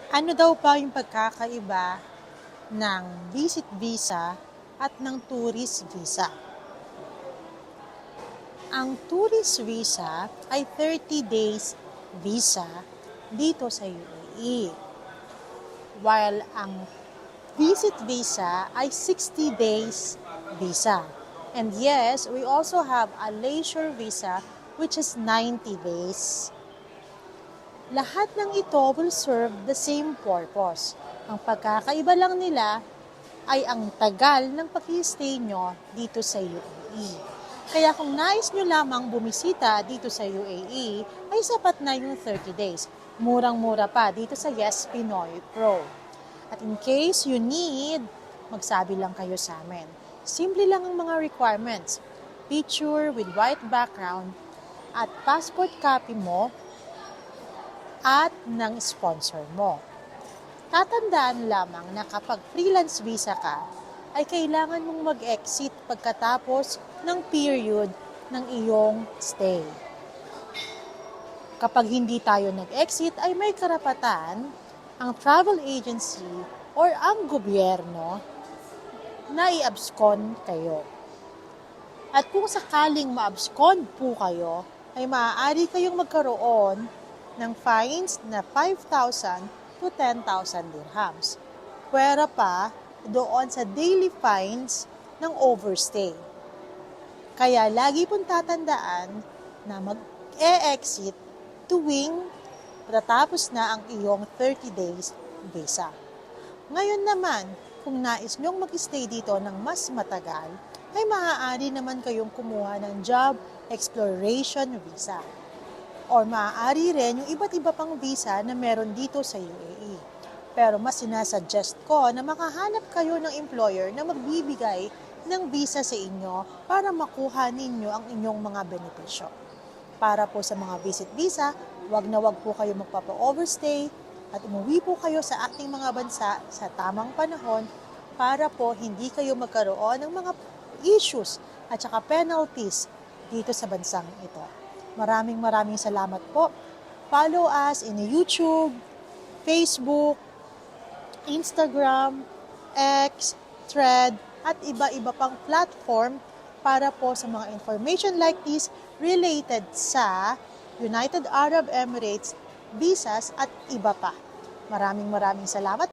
Ano daw ba yung pagkakaiba ng visit visa at ng tourist visa? Ang tourist visa ay 30 days visa dito sa UAE. While ang visit visa ay 60 days visa. And yes, we also have a leisure visa which is 90 days. Lahat ng ito will serve the same purpose. Ang pagkakaiba lang nila ay ang tagal ng pag-i-stay nyo dito sa UAE. Kaya kung nais nyo lamang bumisita dito sa UAE, ay sapat na yung 30 days. Murang-mura pa dito sa Yes Pinoy Pro. At in case you need, magsabi lang kayo sa amin. Simple lang ang mga requirements. Picture with white background at passport copy mo at ng sponsor mo. Tatandaan lamang na kapag freelance visa ka, ay kailangan mong mag-exit pagkatapos ng period ng iyong stay. Kapag hindi tayo nag-exit, ay may karapatan ang travel agency or ang gobyerno na i-abscond kayo. At kung sakaling ma-abscond po kayo, ay maaari kayong magkaroon ng fines na 5,000 to 10,000 dirhams. Pwera pa doon sa daily fines ng overstay. Kaya lagi pong tatandaan na mag-e-exit tuwing natapos na ang iyong 30 days visa. Ngayon naman, kung nais nyong mag-stay dito ng mas matagal, ay maaari naman kayong kumuha ng job exploration visa. Or maaari rin yung iba't iba pang visa na meron dito sa UAE. Pero mas sinasuggest ko na makahanap kayo ng employer na magbibigay ng visa sa inyo para makuha ninyo ang inyong mga benepisyo. Para po sa mga visit visa, wag na wag po kayo magpapa-overstay at umuwi po kayo sa ating mga bansa sa tamang panahon para po hindi kayo magkaroon ng mga issues at saka penalties dito sa bansang ito. Maraming salamat po. Follow us in YouTube, Facebook, Instagram, X, Thread, at iba-iba pang platform para po sa mga information like this related sa United Arab Emirates, visas at iba pa. Maraming salamat.